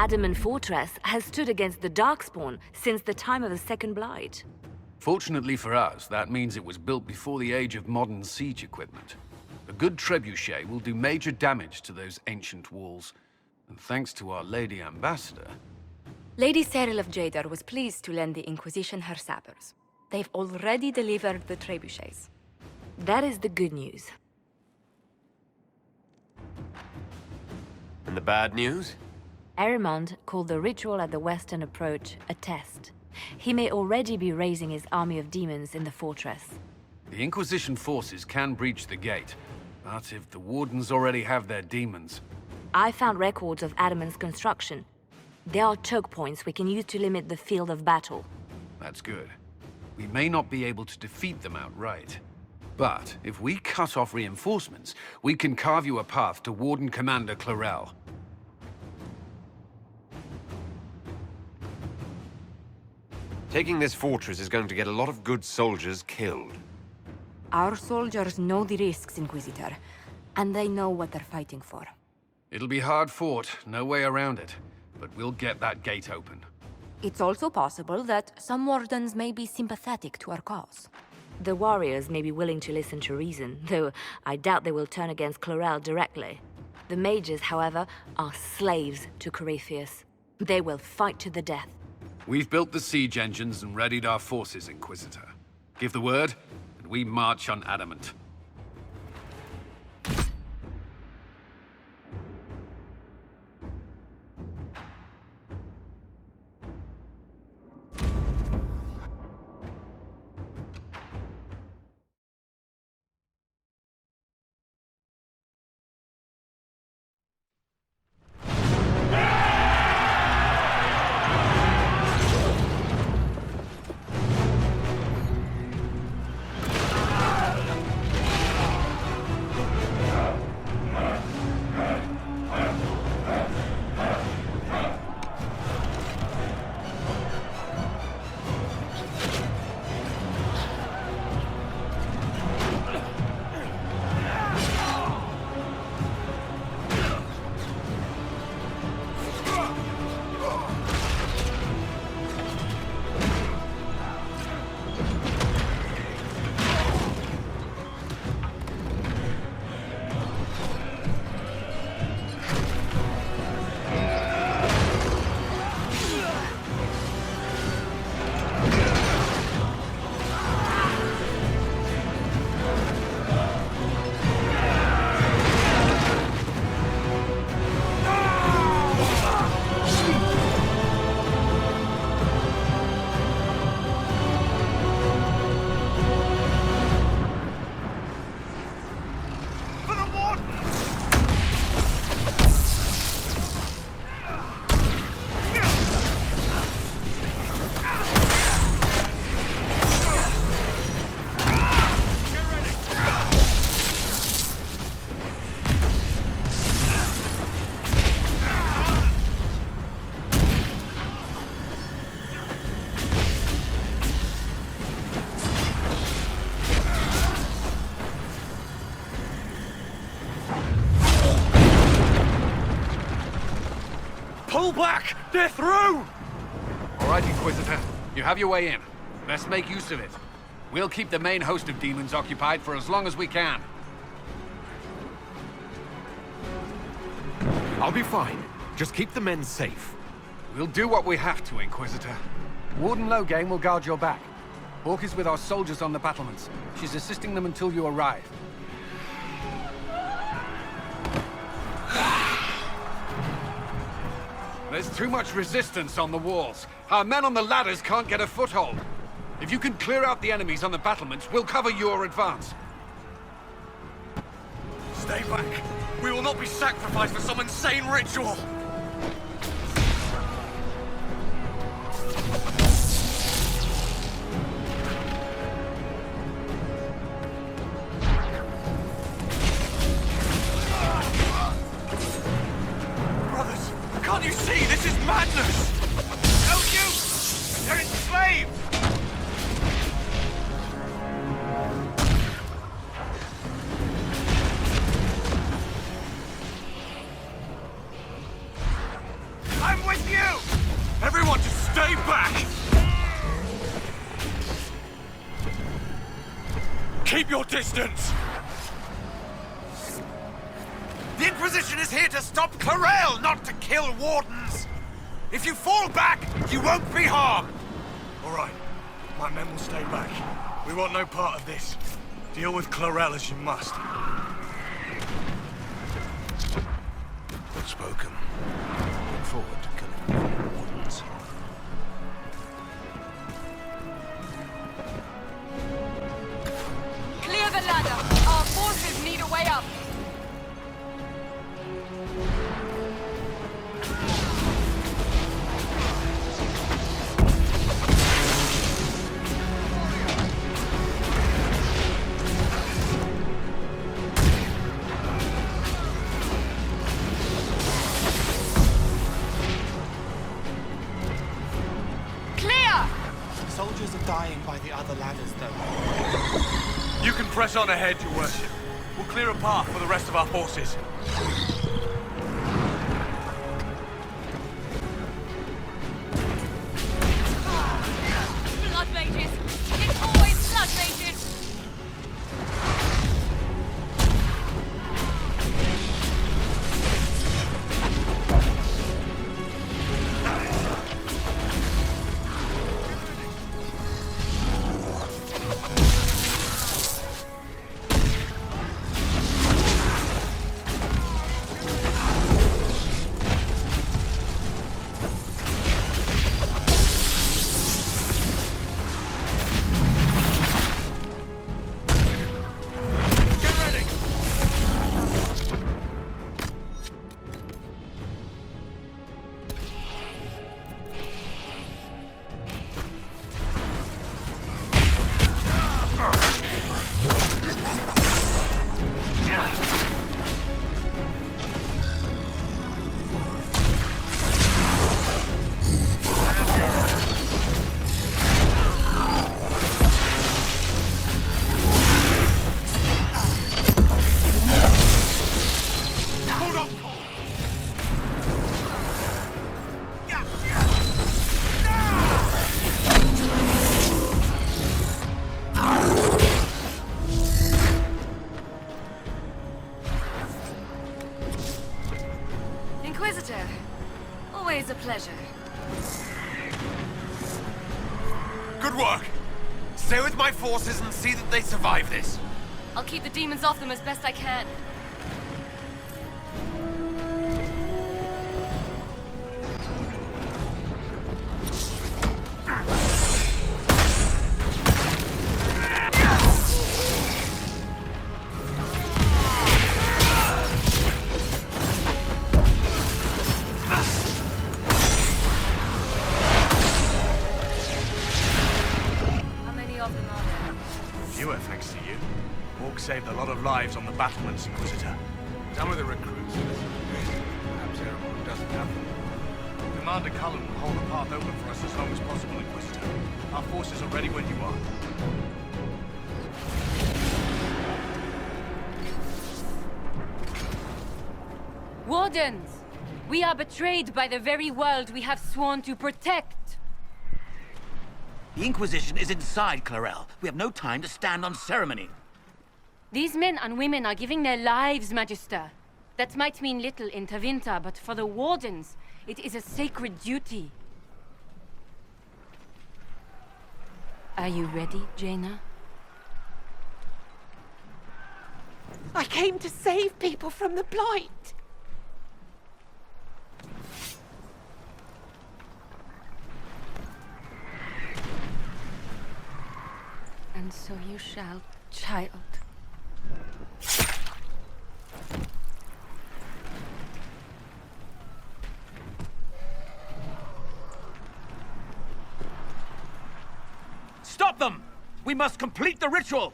Adamant Fortress has stood against the Darkspawn since the time of the Second Blight. Fortunately for us, that means it was built before the age of modern siege equipment. A good trebuchet will do major damage to those ancient walls. And thanks to our Lady Ambassador... Lady Cyril of Jadar was pleased to lend the Inquisition her sabers. They've already delivered the trebuchets. That is the good news. And the bad news? Erimond called the ritual at the western approach a test. He may already be raising his army of demons in the fortress. The Inquisition forces can breach the gate, but if the Wardens already have their demons... I found records of Adamant's construction. There are choke points we can use to limit the field of battle. That's good. We may not be able to defeat them outright. But if we cut off reinforcements, we can carve you a path to Warden Commander Clarel. Taking this fortress is going to get a lot of good soldiers killed. Our soldiers know the risks, Inquisitor, and they know what they're fighting for. It'll be hard fought, no way around it. But we'll get that gate open. It's also possible that some Wardens may be sympathetic to our cause. The warriors may be willing to listen to reason, though I doubt they will turn against Clarel directly. The mages, however, are slaves to Corypheus. They will fight to the death. We've built the siege engines and readied our forces, Inquisitor. Give the word, and we march on Adamant. Pull back! They're through! All right, Inquisitor. You have your way in. Best make use of it. We'll keep the main host of demons occupied for as long as we can. I'll be fine. Just keep the men safe. We'll do what we have to, Inquisitor. Warden Loghain will guard your back. Hawk is with our soldiers on the battlements. She's assisting them until you arrive. There's too much resistance on the walls. Our men on the ladders can't get a foothold. If you can clear out the enemies on the battlements, we'll cover your advance. Stay back. We will not be sacrificed for some insane ritual. Brothers, can't you see? This is madness! Don't you! They're enslaved! I'm with you! Everyone just stay back! Keep your distance! The Inquisition is here to stop Clarel, not to kill wardens! If you fall back, you won't be harmed! All right. My men will stay back. We want no part of this. Deal with Clarel as you must. Spoken. Look forward to killing wardens. Clear the ladder! Our forces need a way up! Soldiers are dying by the other ladders, though. You can press on ahead, Your Worship. We'll clear a path for the rest of our forces. Blood mages! It's always blood mages! Inquisitor, always a pleasure. Good work! Stay with my forces and see that they survive this. I'll keep the demons off them as best I can. Fewer, thanks to you. Orc saved a lot of lives on the battlements, Inquisitor. Done with the recruits. Perhaps everyone doesn't have them. Commander Cullen will hold the path open for us as long as possible, Inquisitor. Our forces are ready when you are. Wardens! We are betrayed by the very world we have sworn to protect! The Inquisition is inside Clarel. We have no time to stand on ceremony. These men and women are giving their lives, Magister. That might mean little in Tavinta, but for the Wardens, it is a sacred duty. Are you ready, Jaina? I came to save people from the Blight. And so you shall, child. Stop them! We must complete the ritual!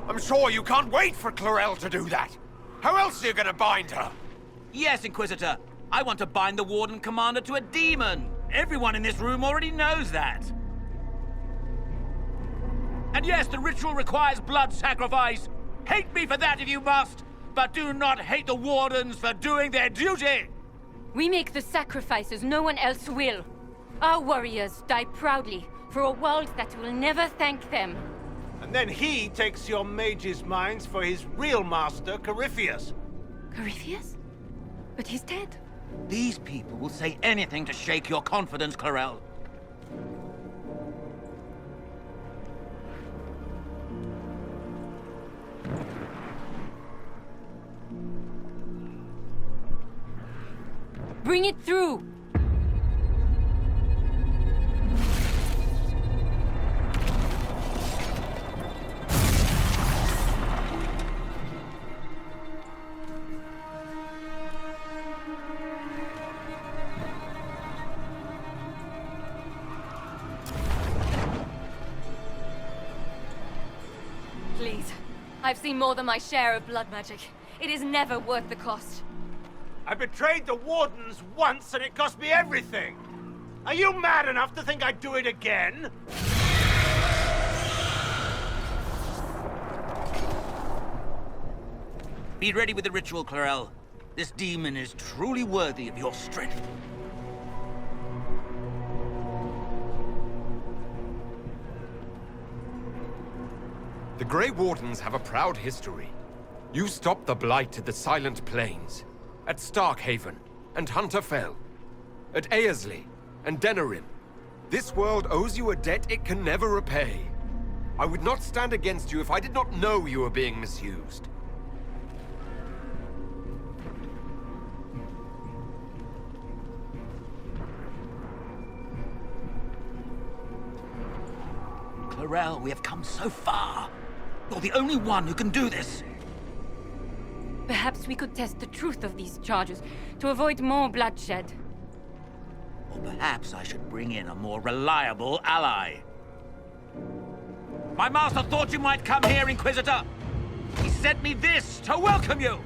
I'm sure you can't wait for Clarel to do that. How else are you gonna bind her? Yes, Inquisitor. I want to bind the Warden Commander to a demon. Everyone in this room already knows that. And yes, the ritual requires blood sacrifice. Hate me for that if you must, but do not hate the Wardens for doing their duty! We make the sacrifices no one else will. Our warriors die proudly for a world that will never thank them. And then he takes your mage's minds for his real master, Corypheus. Corypheus? But he's dead. These people will say anything to shake your confidence, Clarel. Bring it through! Please. I've seen more than my share of blood magic. It is never worth the cost. I betrayed the Wardens once and it cost me everything. Are you mad enough to think I'd do it again? Be ready with the ritual, Clarel. This demon is truly worthy of your strength. The Grey Wardens have a proud history. You stopped the Blight at the Silent Plains, at Starkhaven and Hunter Fell, at Aersley and Denerim. This world owes you a debt it can never repay. I would not stand against you if I did not know you were being misused. Clarel, we have come so far. You're the only one who can do this. Perhaps we could test the truth of these charges to avoid more bloodshed. Or perhaps I should bring in a more reliable ally. My master thought you might come here, Inquisitor. He sent me this to welcome you.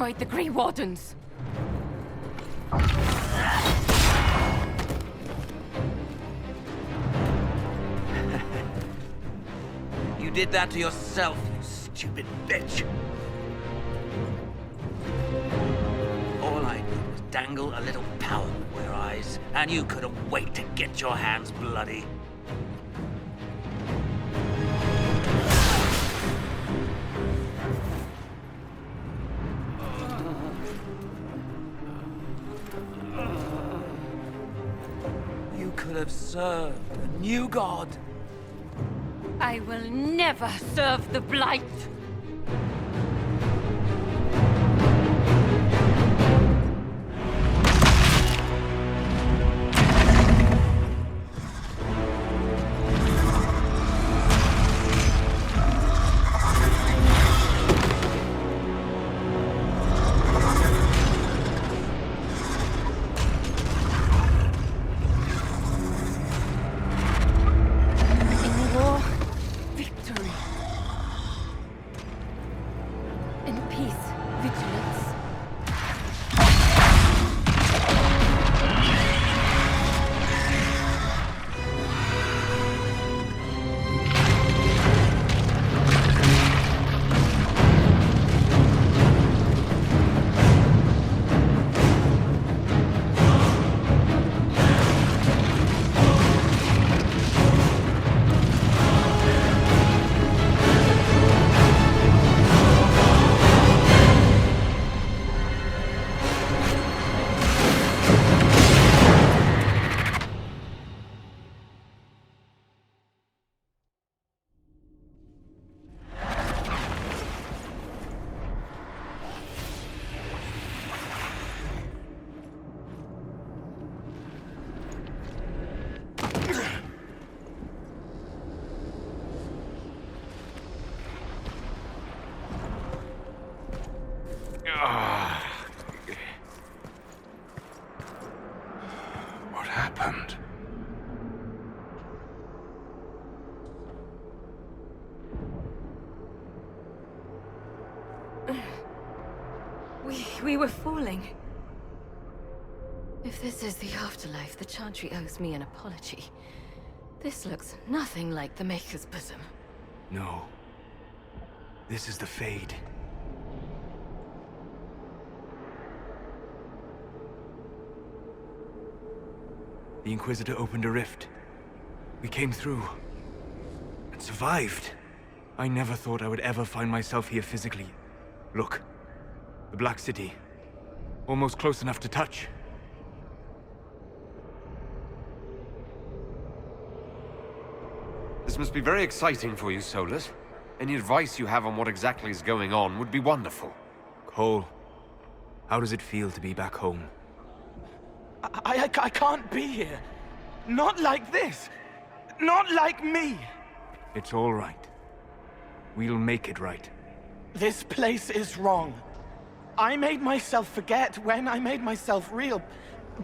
destroyed the Grey Wardens. You did that to yourself, you stupid bitch. All I did was dangle a little power before your eyes, and you couldn't wait to get your hands bloody. You could have served a new god. I will never serve the Blight! What happened? We were falling. If this is the afterlife, the Chantry owes me an apology. This looks nothing like the Maker's bosom. No. This is the Fade. The Inquisitor opened a rift. We came through. And survived. I never thought I would ever find myself here physically. Look. The Black City. Almost close enough to touch. This must be very exciting for you, Solus. Any advice you have on what exactly is going on would be wonderful. Cole, how does it feel to be back home? I can't be here. Not like this. Not like me. It's all right. We'll make it right. This place is wrong. I made myself forget when I made myself real.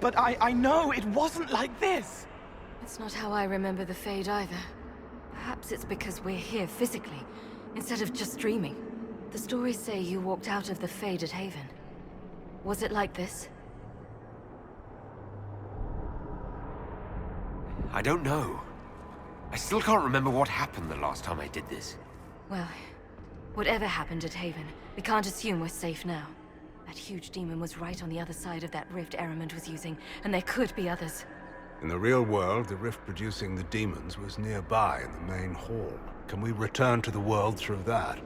But I know it wasn't like this. It's not how I remember the Fade either. Perhaps it's because we're here physically, instead of just dreaming. The stories say you walked out of the Fade at Haven. Was it like this? I don't know. I still can't remember what happened the last time I did this. Well, whatever happened at Haven, we can't assume we're safe now. That huge demon was right on the other side of that rift Ehremund was using, and there could be others. In the real world, the rift producing the demons was nearby in the main hall. Can we return to the world through that?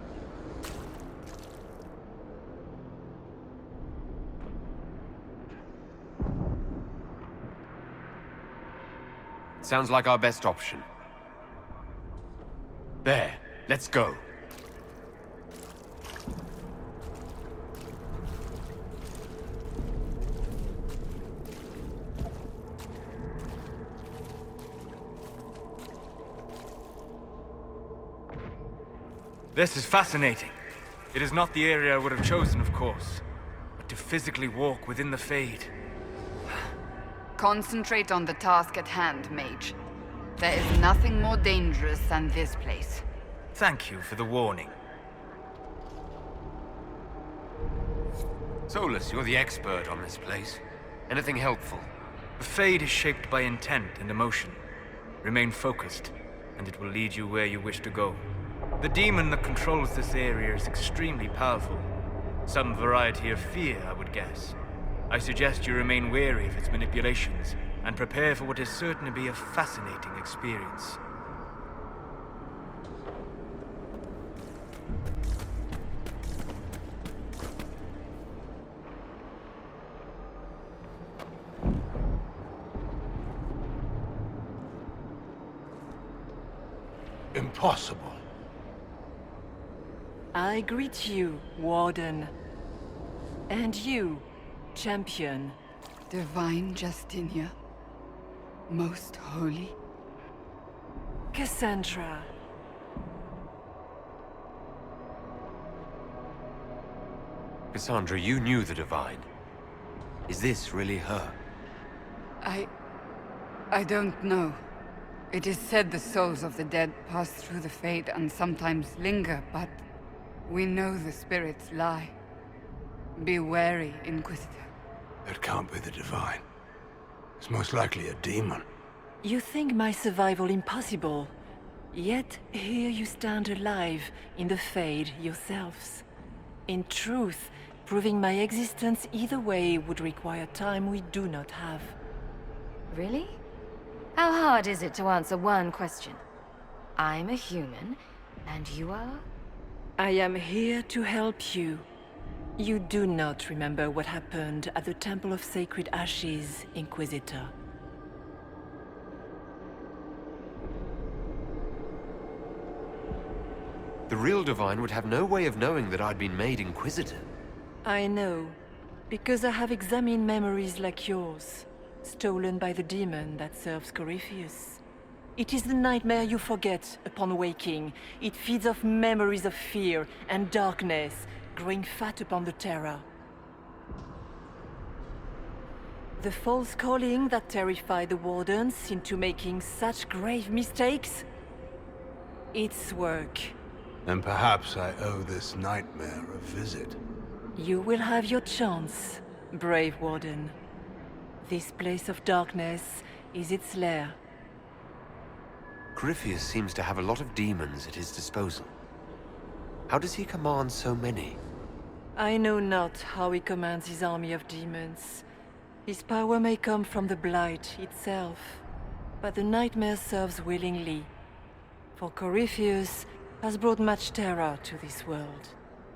Sounds like our best option. There, let's go. This is fascinating. It is not the area I would have chosen, of course. But to physically walk within the Fade... Concentrate on the task at hand, Mage. There is nothing more dangerous than this place. Thank you for the warning. Solus, you're the expert on this place. Anything helpful? The Fade is shaped by intent and emotion. Remain focused, and it will lead you where you wish to go. The demon that controls this area is extremely powerful. Some variety of fear, I would guess. I suggest you remain wary of its manipulations, and prepare for what is certain to be a fascinating experience. Impossible. I greet you, Warden. And you, Champion. Divine Justinia. Most holy. Cassandra. Cassandra, you knew the Divine. Is this really her? I don't know. It is said the souls of the dead pass through the Fade and sometimes linger, but we know the spirits lie. Be wary, Inquisitor. It can't be the Divine. It's most likely a demon. You think my survival impossible, yet here you stand alive in the Fade yourselves. In truth, proving my existence either way would require time we do not have. Really? How hard is it to answer one question? I'm a human, and you are? I am here to help you. You do not remember what happened at the Temple of Sacred Ashes, Inquisitor. The real Divine would have no way of knowing that I'd been made Inquisitor. I know, because I have examined memories like yours, stolen by the demon that serves Corypheus. It is the nightmare you forget upon waking. It feeds off memories of fear and darkness, growing fat upon the terror. The false calling that terrified the Wardens into making such grave mistakes? Its work. And perhaps I owe this nightmare a visit. You will have your chance, brave Warden. This place of darkness is its lair. Corypheus seems to have a lot of demons at his disposal. How does he command so many? I know not how he commands his army of demons. His power may come from the Blight itself, but the nightmare serves willingly. For Corypheus has brought much terror to this world.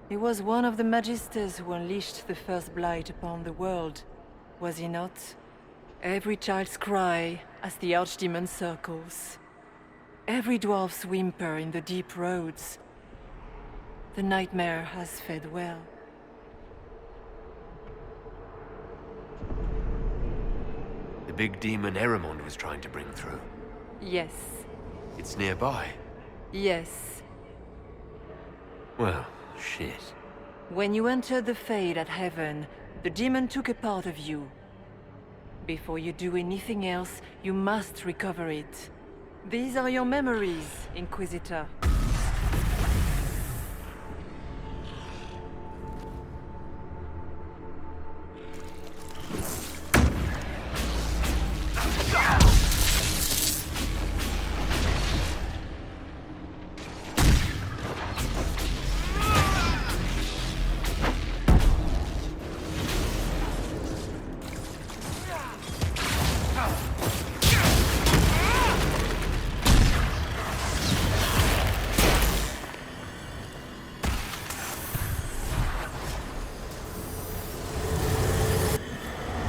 He was one of the Magisters who unleashed the first Blight upon the world, was he not? Every child's cry as the Archdemon circles. Every dwarf's whimper in the deep roads. The nightmare has fed well. The big demon Eramond was trying to bring through. Yes. It's nearby. Yes. Well, shit. When you entered the Fade at Heaven, the demon took a part of you. Before you do anything else, you must recover it. These are your memories, Inquisitor.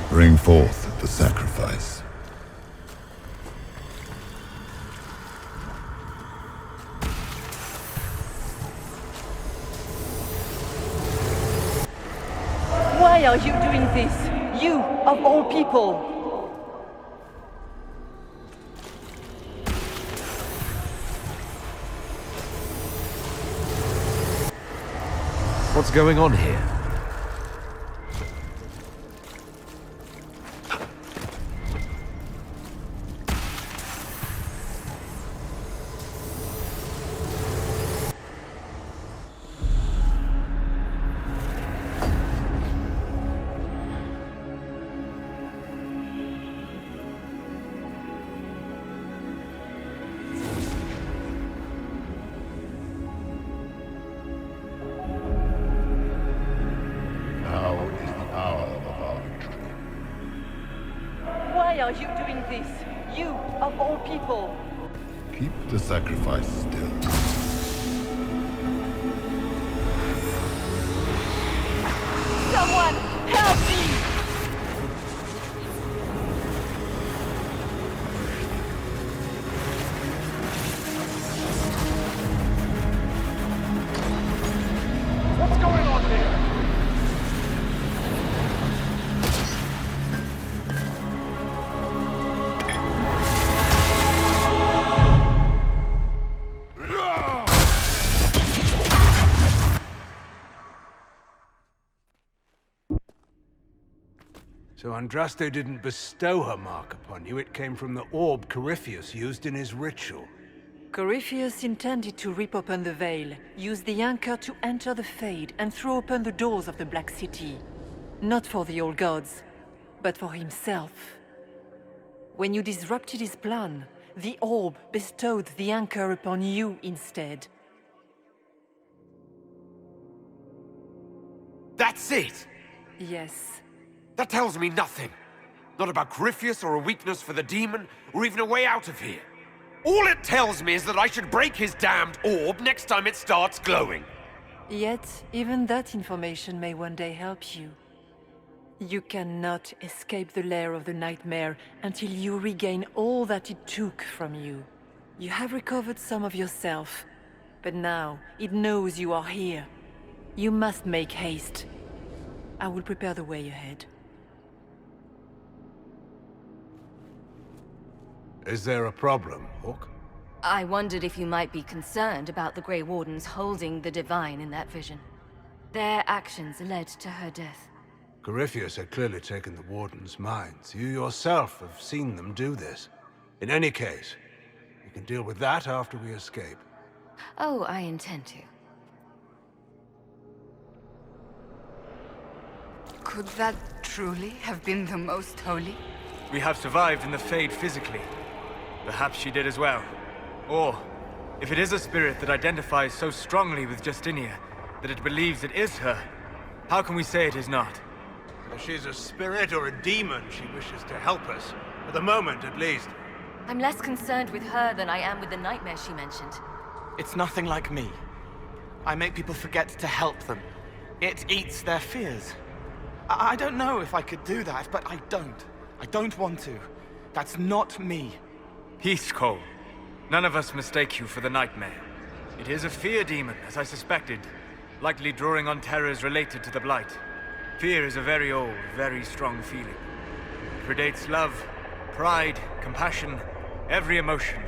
Bring forth the sacrifice. Why are you doing this? You, of all people! What's going on here? this? You, of all people. Keep the sacrifice still. Someone, help me! What's going on here? So Andraste didn't bestow her mark upon you, it came from the orb Corypheus used in his ritual. Corypheus intended to rip open the veil, use the anchor to enter the Fade, and throw open the doors of the Black City. Not for the old gods, but for himself. When you disrupted his plan, the orb bestowed the anchor upon you instead. That's it! Yes. That tells me nothing. Not about Corypheus or a weakness for the demon, or even a way out of here. All it tells me is that I should break his damned orb next time it starts glowing. Yet, even that information may one day help you. You cannot escape the lair of the nightmare until you regain all that it took from you. You have recovered some of yourself, but now it knows you are here. You must make haste. I will prepare the way ahead. Is there a problem, Hawk? I wondered if you might be concerned about the Grey Wardens holding the Divine in that vision. Their actions led to her death. Corypheus had clearly taken the Warden's minds. You yourself have seen them do this. In any case, we can deal with that after we escape. Oh, I intend to. Could that truly have been the most holy? We have survived in the Fade physically. Perhaps she did as well. Or, if it is a spirit that identifies so strongly with Justinia, that it believes it is her, how can we say it is not? Whether she's a spirit or a demon, she wishes to help us. For the moment, at least. I'm less concerned with her than I am with the nightmare she mentioned. It's nothing like me. I make people forget to help them. It eats their fears. I don't know if I could do that, but I don't. I don't want to. That's not me. Peace, Cole. None of us mistake you for the nightmare. It is a fear demon, as I suspected, likely drawing on terrors related to the Blight. Fear is a very old, very strong feeling. It predates love, pride, compassion, every emotion.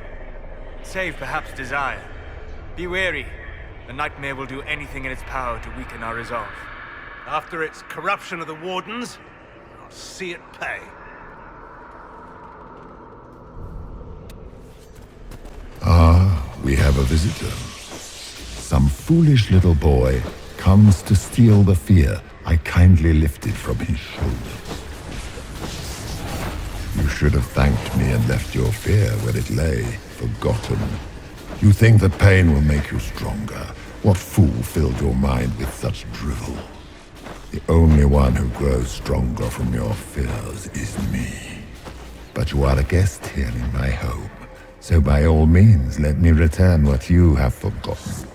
Save perhaps desire. Be wary. The nightmare will do anything in its power to weaken our resolve. After its corruption of the Wardens, I'll see it pay. We have a visitor. Some foolish little boy comes to steal the fear I kindly lifted from his shoulders. You should have thanked me and left your fear where it lay, forgotten. You think that pain will make you stronger. What fool filled your mind with such drivel? The only one who grows stronger from your fears is me. But you are a guest here in my home. So by all means, let me return what you have forgotten.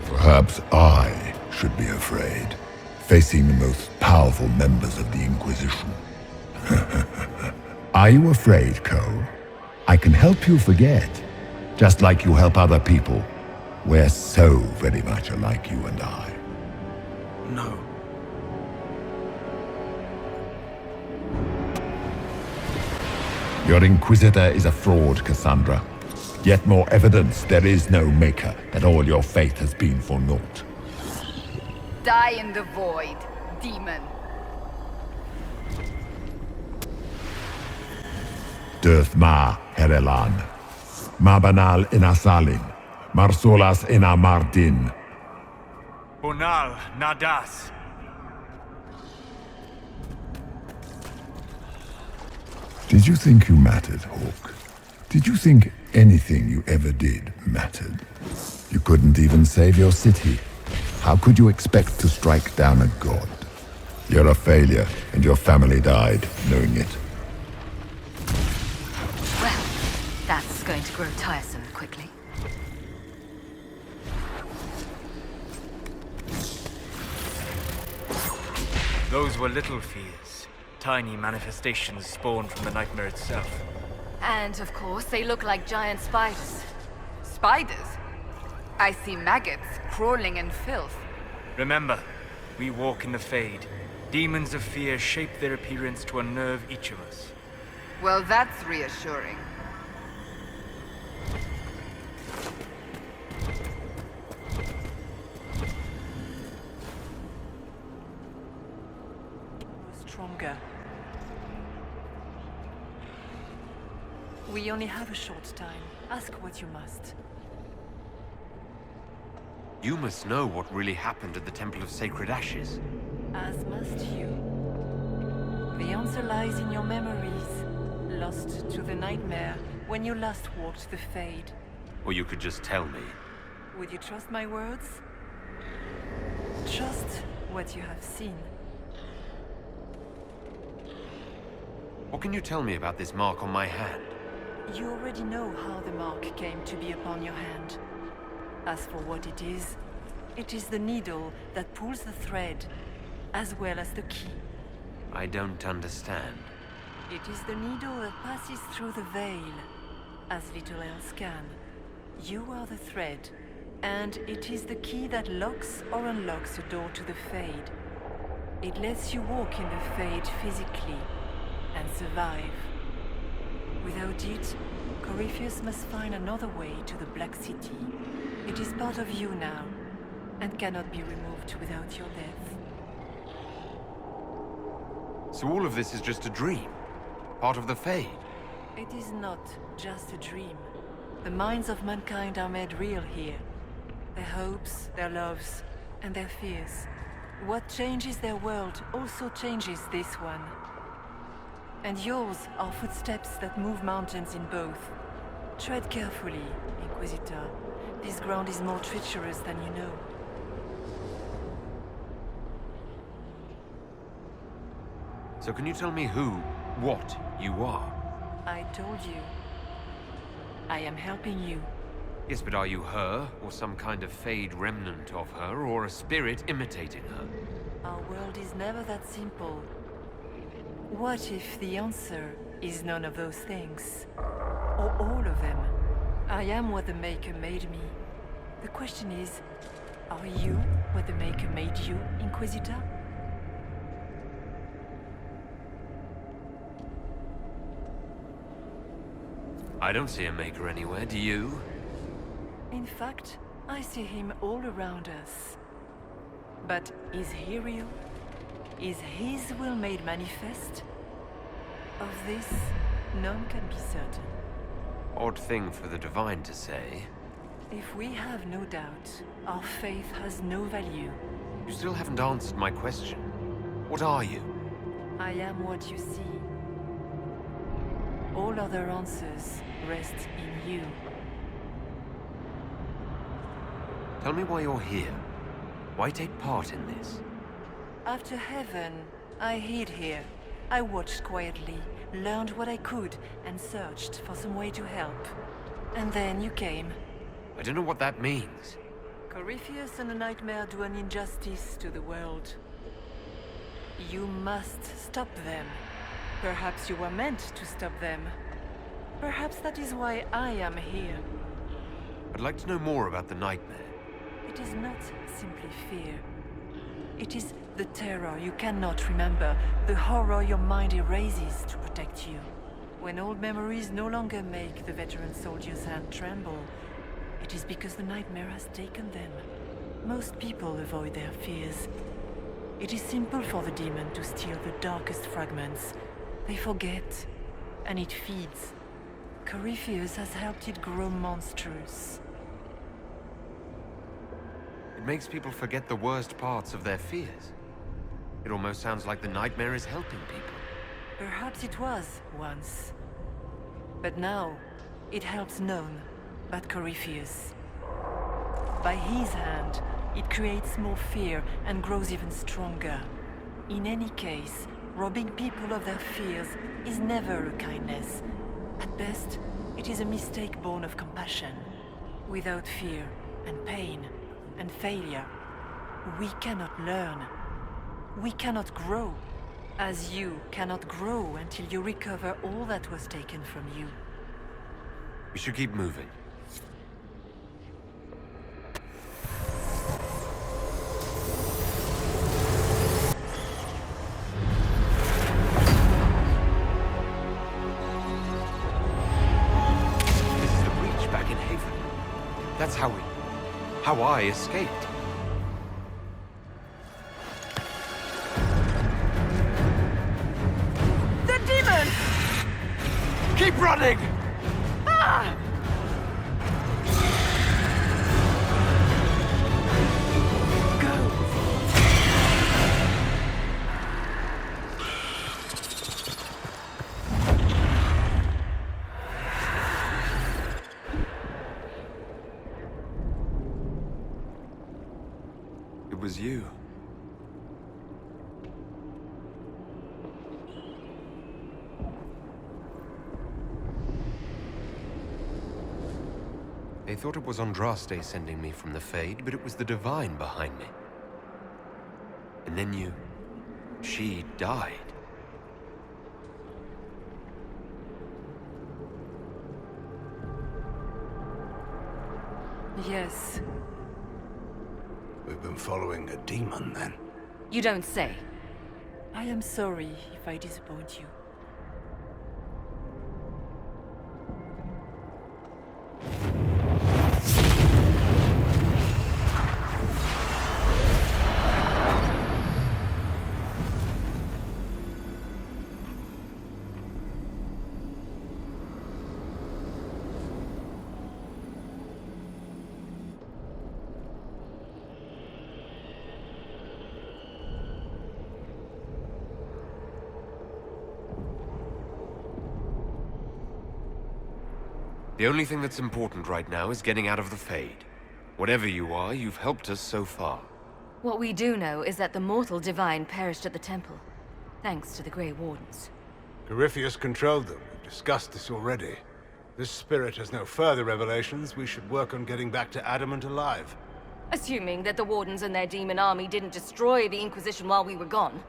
Perhaps I should be afraid, facing the most powerful members of the Inquisition. Are you afraid, Cole? I can help you forget, just like you help other people. We're so very much alike, you and I. No. Your Inquisitor is a fraud, Cassandra. Yet more evidence there is no Maker, that all your faith has been for naught. Die in the void, demon. Döth ma Herelan. Mabanal inasalin. Marsolas ina Mardin. Bonal Nadas. Did you think you mattered, Hawk? Did you think anything you ever did mattered? You couldn't even save your city. How could you expect to strike down a god? You're a failure, and your family died knowing it. Well, that's going to grow tiresome quickly. Those were little fears. Tiny manifestations spawned from the nightmare itself. And of course, they look like giant spiders. Spiders? I see maggots crawling in filth. Remember, we walk in the Fade. Demons of fear shape their appearance to unnerve each of us. Well, that's reassuring. Stronger. We only have a short time. Ask what you must. You must know what really happened at the Temple of Sacred Ashes. As must you. The answer lies in your memories, lost to the nightmare when you last walked the Fade. Or you could just tell me. Would you trust my words? Trust what you have seen. What can you tell me about this mark on my hand? You already know how the mark came to be upon your hand. As for what it is the needle that pulls the thread, as well as the key. I don't understand. It is the needle that passes through the veil, as little else can. You are the thread, and it is the key that locks or unlocks a door to the Fade. It lets you walk in the Fade physically, and survive. Without it, Corypheus must find another way to the Black City. It is part of you now, and cannot be removed without your death. So all of this is just a dream? Part of the Fade? It is not just a dream. The minds of mankind are made real here. Their hopes, their loves, and their fears. What changes their world also changes this one. And yours are footsteps that move mountains in both. Tread carefully, Inquisitor. This ground is more treacherous than you know. So can you tell me what you are? I told you. I am helping you. Yes, but are you her, or some kind of Fade remnant of her, or a spirit imitating her? Our world is never that simple. What if the answer is none of those things? Or all of them? I am what the Maker made me. The question is, are you what the Maker made you, Inquisitor? I don't see a Maker anywhere, do you? In fact, I see him all around us. But is he real? Is his will made manifest? Of this, none can be certain. Odd thing for the Divine to say. If we have no doubt, our faith has no value. You still haven't answered my question. What are you? I am what you see. All other answers rest in you. Tell me why you're here. Why take part in this? After heaven, I hid here. I watched quietly, learned what I could, and searched for some way to help. And then you came. I don't know what that means. Corypheus and the Nightmare do an injustice to the world. You must stop them. Perhaps you were meant to stop them. Perhaps that is why I am here. I'd like to know more about the Nightmare. It is not simply fear. It is the terror you cannot remember, the horror your mind erases to protect you. When old memories no longer make the veteran soldier's hand tremble, it is because the Nightmare has taken them. Most people avoid their fears. It is simple for the demon to steal the darkest fragments. They forget, and it feeds. Corypheus has helped it grow monstrous. It makes people forget the worst parts of their fears. It almost sounds like the Nightmare is helping people. Perhaps it was, once. But now, it helps none but Corypheus. By his hand, it creates more fear and grows even stronger. In any case, robbing people of their fears is never a kindness. At best, it is a mistake born of compassion. Without fear, and pain, and failure, we cannot learn. We cannot grow. As you cannot grow until you recover all that was taken from you. We should keep moving. This is the breach back in Haven. That's how I escaped. The demon! Keep running! Ah! It was you. They thought it was Andraste sending me from the Fade, but it was the Divine behind me. And then she died. Yes. We've been following a demon, then. You don't say. I am sorry if I disappoint you. The only thing that's important right now is getting out of the Fade. Whatever you are, you've helped us so far. What we do know is that the mortal divine perished at the temple, thanks to the Grey Wardens. Corypheus controlled them. We've discussed this already. This spirit has no further revelations. We should work on getting back to Adamant alive. Assuming that the Wardens and their demon army didn't destroy the Inquisition while we were gone.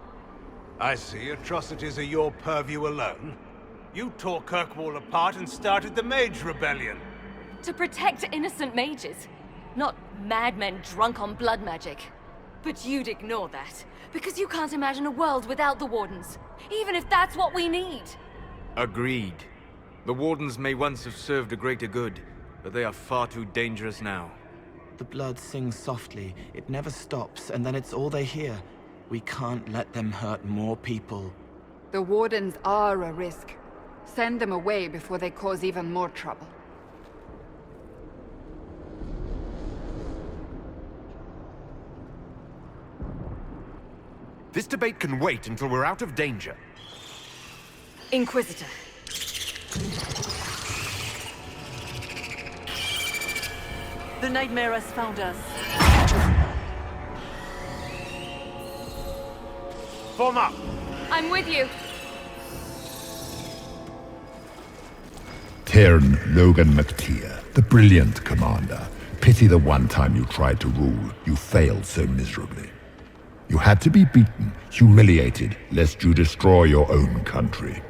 I see. Atrocities are your purview alone. You tore Kirkwall apart and started the Mage Rebellion. To protect innocent mages, not madmen drunk on blood magic. But you'd ignore that, because you can't imagine a world without the Wardens, even if that's what we need. Agreed. The Wardens may once have served a greater good, but they are far too dangerous now. The blood sings softly, it never stops, and then it's all they hear. We can't let them hurt more people. The Wardens are a risk. Send them away before they cause even more trouble. This debate can wait until we're out of danger. Inquisitor. The Nightmare has found us. Form up! I'm with you. Tyrn Logan McTeer, the brilliant commander. Pity the one time you tried to rule, you failed so miserably. You had to be beaten, humiliated, lest you destroy your own country.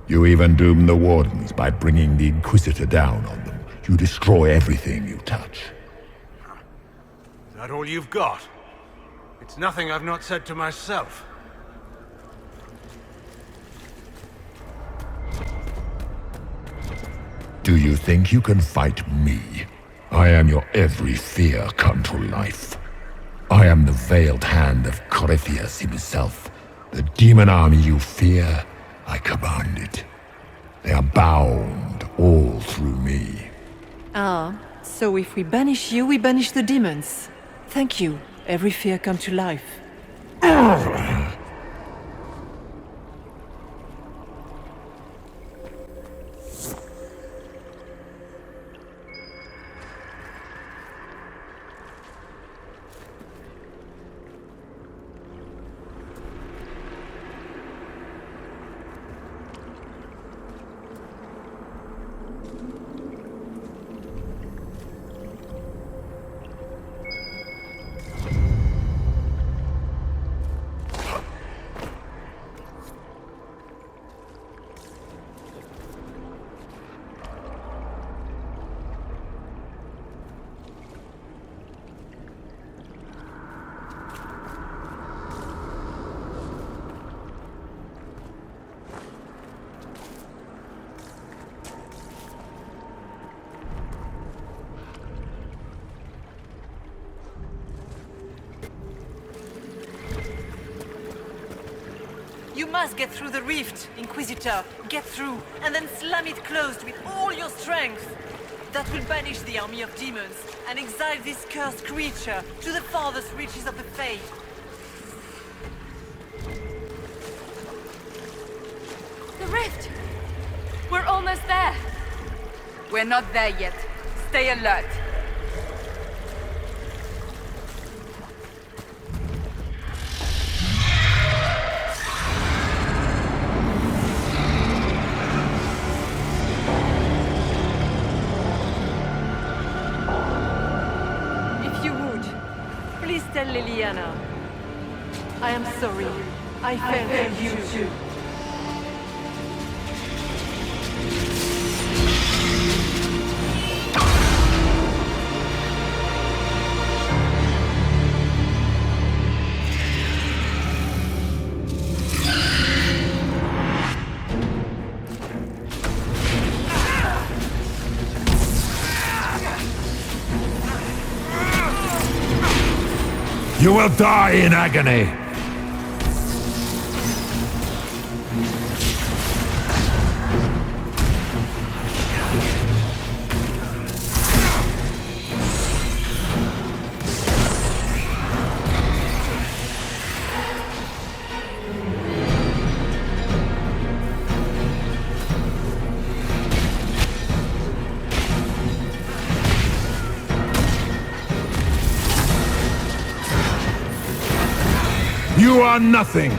You even doomed the Wardens by bringing the Inquisitor down on them. You destroy everything you touch. Is that all you've got? It's nothing I've not said to myself. Do you think you can fight me? I am your every fear come to life. I am the veiled hand of Corypheus himself. The demon army you fear, I command it. They are bound all through me. Ah, so if we banish you, we banish the demons. Thank you. Every fear come to life. must get through the rift, Inquisitor. Get through, and then slam it closed with all your strength. That will banish the army of demons and exile this cursed creature to the farthest reaches of the Fade. The rift! We're almost there! We're not there yet. Stay alert. If you would, please tell Liliana. I am sorry. I failed you too. You will die in agony! You are nothing!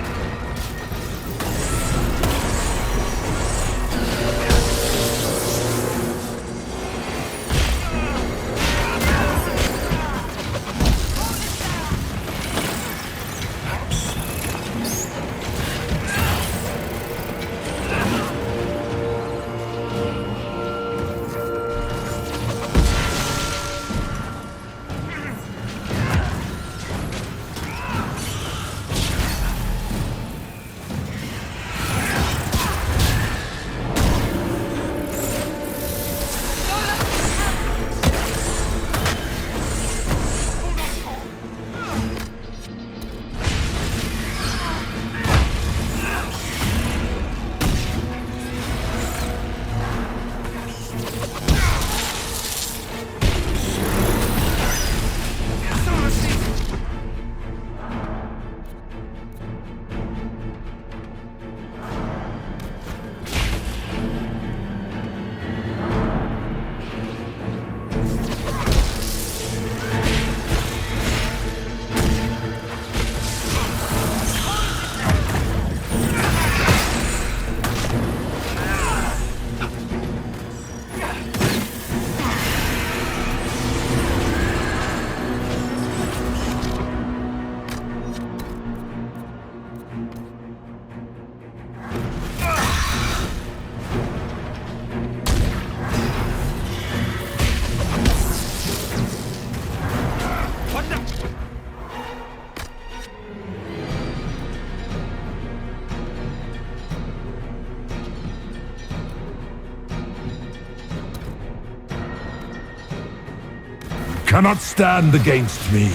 Cannot stand against me.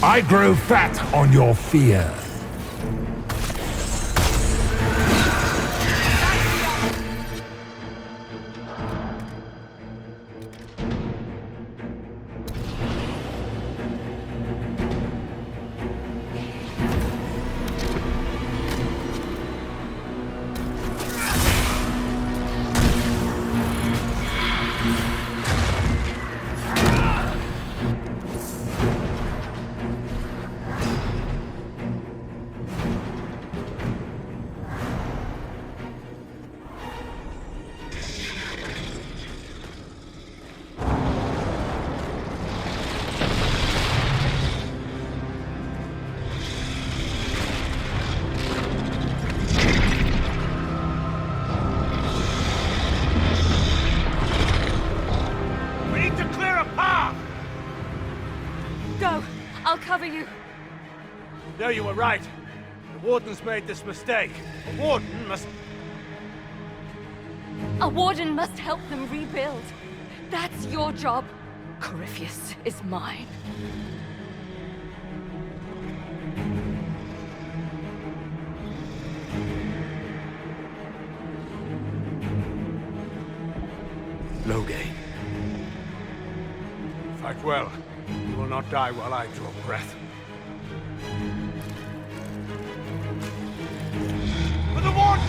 I grow fat on your fear. No, you were right. The Warden's made this mistake. A Warden must... A Warden must help them rebuild. That's your job. Corypheus is mine. Loghain. Fight well. You will not die while I draw breath. For the Warden!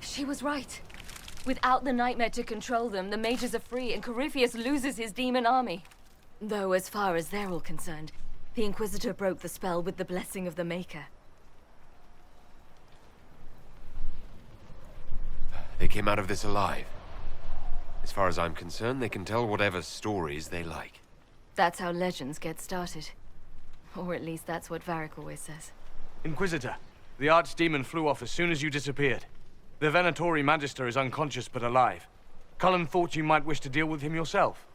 She was right. Without the Nightmare to control them, the mages are free and Corypheus loses his demon army. Though as far as they're all concerned, the Inquisitor broke the spell with the blessing of the Maker. They came out of this alive. As far as I'm concerned, they can tell whatever stories they like. That's how legends get started. Or at least that's what Varric always says. Inquisitor, the Archdemon flew off as soon as you disappeared. The Venatori Magister is unconscious but alive. Cullen thought you might wish to deal with him yourself.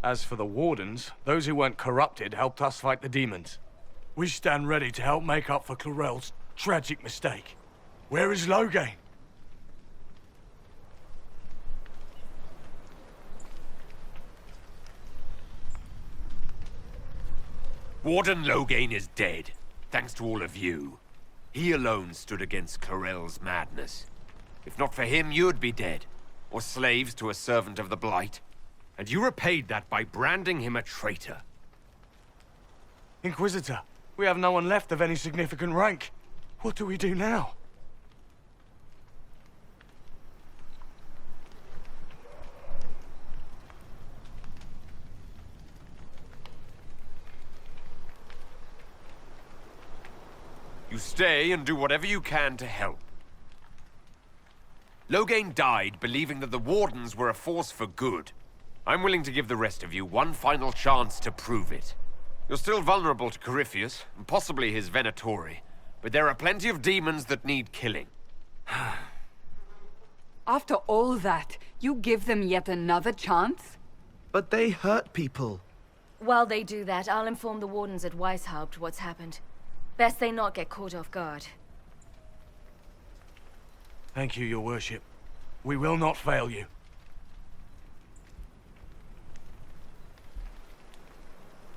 As for the Wardens, those who weren't corrupted helped us fight the demons. We stand ready to help make up for Clorel's tragic mistake. Where is Loghain? Warden Loghain is dead, thanks to all of you. He alone stood against Clorel's madness. If not for him, you'd be dead, or slaves to a servant of the Blight. And you repaid that by branding him a traitor. Inquisitor, we have no one left of any significant rank. What do we do now? You stay and do whatever you can to help. Loghain died believing that the Wardens were a force for good. I'm willing to give the rest of you one final chance to prove it. You're still vulnerable to Corypheus, and possibly his Venatori, but there are plenty of demons that need killing. After all that, you give them yet another chance? But they hurt people. While they do that, I'll inform the Wardens at Weishaupt what's happened. Best they not get caught off guard. Thank you, your worship. We will not fail you.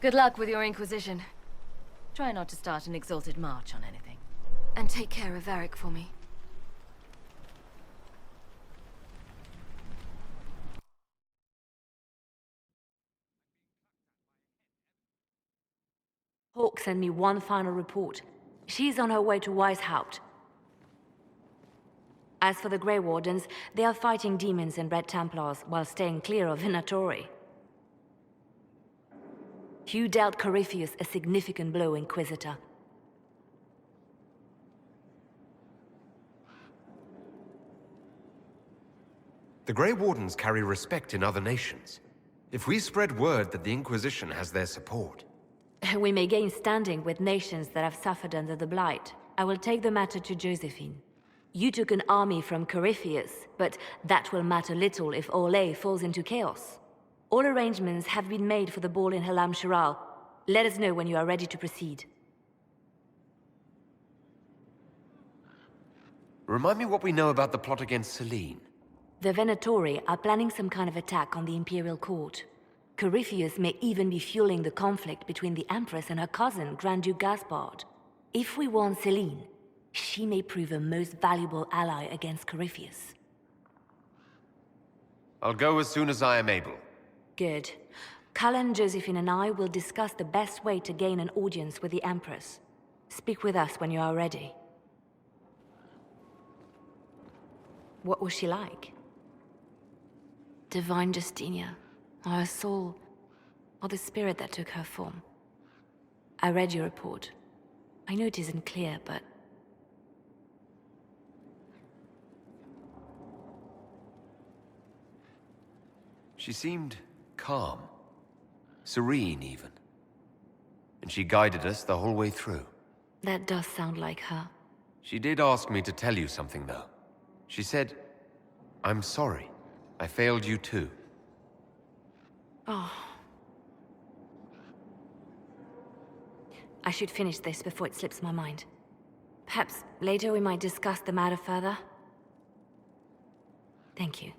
Good luck with your Inquisition. Try not to start an exalted march on anything. And take care of Varric for me. Hawk sent me one final report. She's on her way to Weishaupt. As for the Grey Wardens, they are fighting demons and Red Templars while staying clear of Venatori. You dealt Corypheus a significant blow, Inquisitor. The Grey Wardens carry respect in other nations. If we spread word that the Inquisition has their support... We may gain standing with nations that have suffered under the Blight. I will take the matter to Josephine. You took an army from Corypheus, but that will matter little if Orlais falls into chaos. All arrangements have been made for the ball in Halam Shiral. Let us know when you are ready to proceed. Remind me what we know about the plot against Selene. The Venatori are planning some kind of attack on the Imperial Court. Corypheus may even be fueling the conflict between the Empress and her cousin, Grand Duke Gaspard. If we warn Selene, she may prove a most valuable ally against Corypheus. I'll go as soon as I am able. Good. Cullen, Josephine and I will discuss the best way to gain an audience with the Empress. Speak with us when you are ready. What was she like? Divine Justinia, or her soul, or the spirit that took her form. I read your report. I know it isn't clear, but... She seemed calm. Serene, even. And she guided us the whole way through. That does sound like her. She did ask me to tell you something, though. She said, "I'm sorry. I failed you too." Oh. I should finish this before it slips my mind. Perhaps later we might discuss the matter further. Thank you.